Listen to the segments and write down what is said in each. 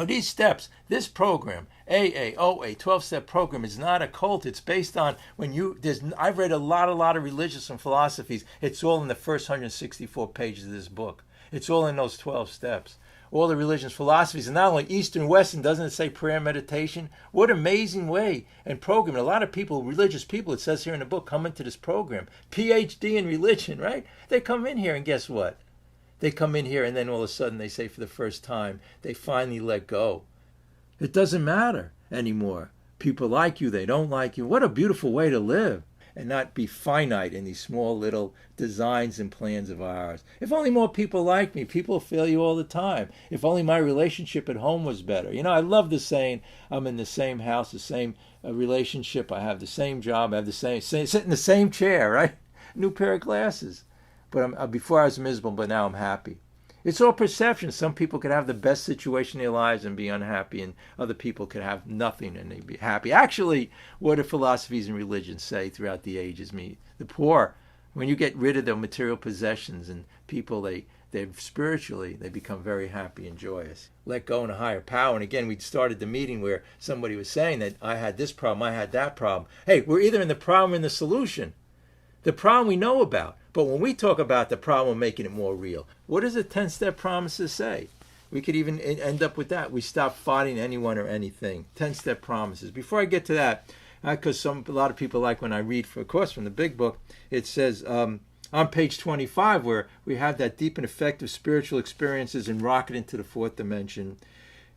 These steps, this program, AA, OA, 12-step program is not a cult. It's based on I've read a lot of religious and philosophies. It's all in the first 164 pages of this book. It's all in those 12 steps. All the religions, philosophies, and not only Eastern, Western, doesn't it say prayer, meditation? What amazing way and program. A lot of people, religious people, it says here in the book, come into this program. PhD in religion, right? They come in here and guess what? They come in here and then all of a sudden they say for the first time, they finally let go. It doesn't matter anymore. People like you, they don't like you. What a beautiful way to live and not be finite in these small little designs and plans of ours. If only more people like me. People fail you all the time. If only my relationship at home was better. I love the saying, I'm in the same house, the same relationship, I have the same job, I have the same sit in the same chair, right? New pair of glasses. But before I was miserable, but now I'm happy. It's all perception. Some people could have the best situation in their lives and be unhappy, and other people could have nothing and they be happy. Actually, what do philosophies and religions say throughout the ages? The poor, when you get rid of their material possessions and people, they spiritually, they become very happy and joyous. Let go in a higher power. And again, we started the meeting where somebody was saying that I had this problem, I had that problem. Hey, we're either in the problem or in the solution. The problem we know about. But when we talk about the problem, we're making it more real. What does the 10-step promises say? We could even end up with that. We stop fighting anyone or anything. 10-step promises. Before I get to that, because a lot of people like when I read, of course, from the big book, it says on page 25 where we have that deep and effective spiritual experiences and rocket into the fourth dimension.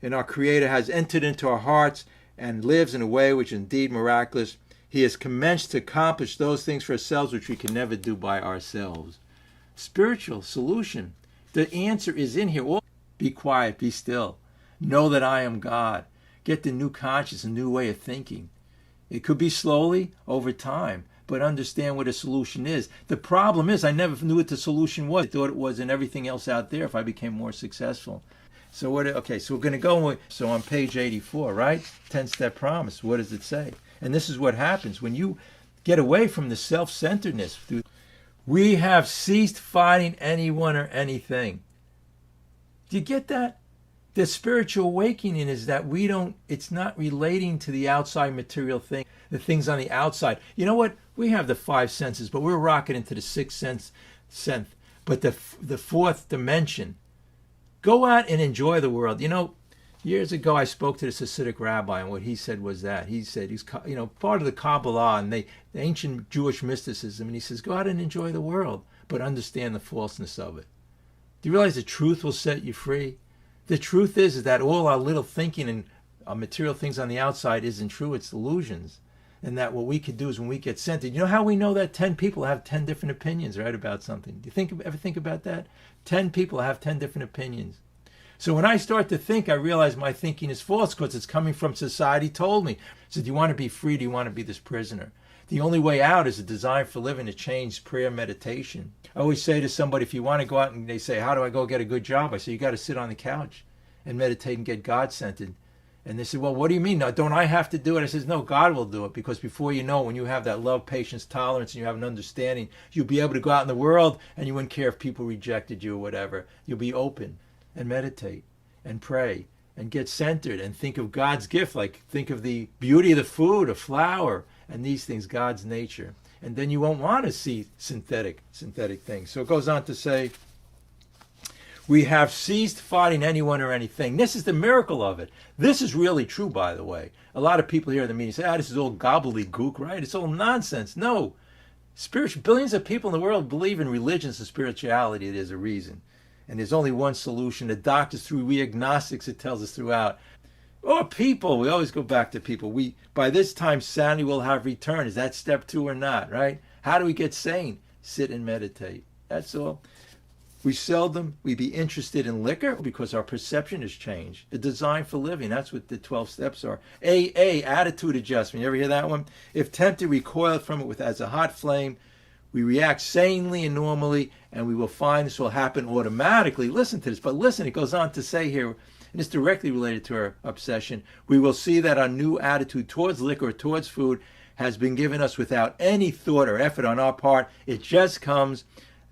And our Creator has entered into our hearts and lives in a way which is indeed miraculous. He has commenced to accomplish those things for ourselves which we can never do by ourselves. Spiritual solution. The answer is in here. Be quiet, be still. Know that I am God. Get the new conscious, a new way of thinking. It could be slowly, over time, but understand what a solution is. The problem is I never knew what the solution was. I thought it was in everything else out there if I became more successful. So we're going to go on page 84, right? 10-step promise. What does it say? And this is what happens when you get away from the self-centeredness. We have ceased fighting anyone or anything. Do you get that? The spiritual awakening is that it's not relating to the outside material thing, the things on the outside. You know what? We have the 5 senses, but we're rocking into the 6th sense. But the fourth dimension. Go out and enjoy the world. Years ago, I spoke to this Hasidic rabbi, and what he said was that he said he's part of the Kabbalah and the ancient Jewish mysticism, and he says go out and enjoy the world, but understand the falseness of it. Do you realize the truth will set you free? The truth is that all our little thinking and our material things on the outside isn't true; it's illusions, and that what we could do is when we get centered. You know how we know that 10 people have 10 different opinions, right, about something? Do you ever think about that? 10 people have 10 different opinions. So when I start to think, I realize my thinking is false because it's coming from society told me. So do you want to be free? Do you want to be this prisoner? The only way out is a design for living to change prayer meditation. I always say to somebody, if you want to go out and they say, how do I go get a good job? I say, you got to sit on the couch and meditate and get God-centered. And they say, well, what do you mean? Now, don't I have to do it? I says, no, God will do it. Because before you know, when you have that love, patience, tolerance, and you have an understanding, you'll be able to go out in the world and you wouldn't care if people rejected you or whatever. You'll be open. And meditate and pray and get centered and think of God's gift, like think of the beauty of the food, a flower, and these things, God's nature. And then you won't want to see synthetic things. So it goes on to say, we have ceased fighting anyone or anything. This is the miracle of it. This is really true, by the way. A lot of people here in the meeting say, this is all gobbledygook, right? It's all nonsense. No. Billions of people in the world believe in religions and spirituality. There's a reason. And there's only one solution. The doctors, we agnostics, it tells us throughout. Or people, we always go back to people. By this time, sanity will have returned. Is that step 2 or not, right? How do we get sane? Sit and meditate. That's all. We be interested in liquor because our perception has changed. The design for living, that's what the 12 steps are. AA, attitude adjustment. You ever hear that one? If tempted, recoil from it as a hot flame. We react sanely and normally, and we will find this will happen automatically. Listen to this, but listen, it goes on to say here, and it's directly related to our obsession, we will see that our new attitude towards liquor, towards food, has been given us without any thought or effort on our part. It just comes.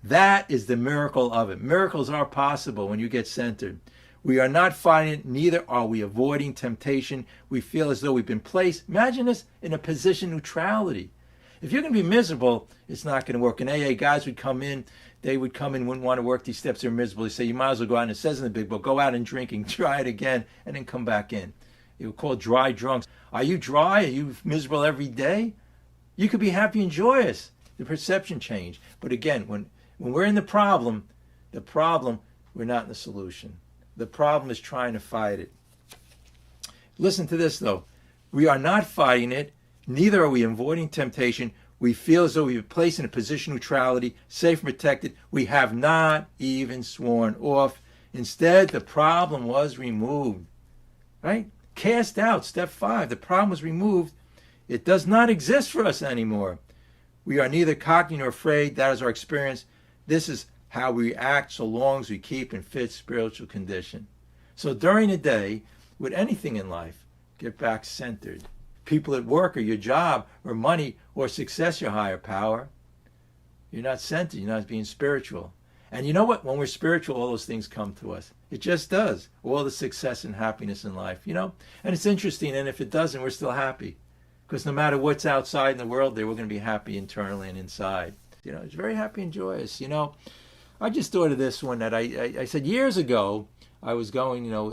That is the miracle of it. Miracles are possible when you get centered. We are not fighting it, neither are we avoiding temptation. We feel as though we've been placed, imagine this, in a position of neutrality. If you're going to be miserable, it's not going to work. In AA, guys would come in, wouldn't want to work these steps, they're miserable. They say, you might as well go out, and it says in the big book, go out and drinking, try it again, and then come back in. It would call dry drunks. Are you dry? Are you miserable every day? You could be happy and joyous. The perception changed. But again, when we're in the problem, we're not in the solution. The problem is trying to fight it. Listen to this, though. We are not fighting it, neither are we avoiding temptation. We feel as though we've been placed in a position of neutrality, safe and protected. We have not even sworn off. Instead, the problem was removed. Right? Cast out, step 5. The problem was removed. It does not exist for us anymore. We are neither cocky nor afraid. That is our experience. This is how we act so long as we keep in fit spiritual condition. So during the day, with anything in life, get back centered. People at work or your job or money or success, your higher power. You're not centered. You're not being spiritual. And you know what? When we're spiritual, all those things come to us. It just does. All the success and happiness in life, you know? And it's interesting. And if it doesn't, we're still happy. Because no matter what's outside in the world there, we're going to be happy internally and inside. You know, it's very happy and joyous. You know, I just thought of this one that I said years ago. I was going, you know,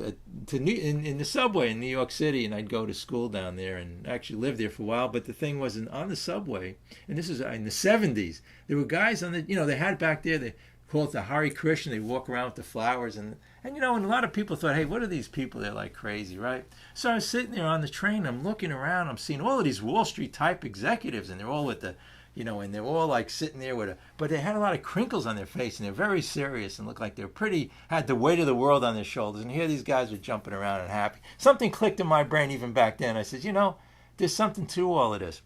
in the subway in New York City, and I'd go to school down there and actually lived there for a while. But the thing was, on the subway, and this is in the 70s, there were guys on the, you know, they had back there, they called it the Hare Krishna. They walk around with the flowers, and you know, and a lot of people thought, hey, what are these people? They're like crazy, right? So I was sitting there on the train, I'm looking around, I'm seeing all of these Wall Street type executives, and they're all with the, you know, and they're all like sitting there but they had a lot of crinkles on their face, and they're very serious and looked like they're had the weight of the world on their shoulders. And here these guys were jumping around and happy. Something clicked in my brain even back then. I said, you know, there's something to all of this.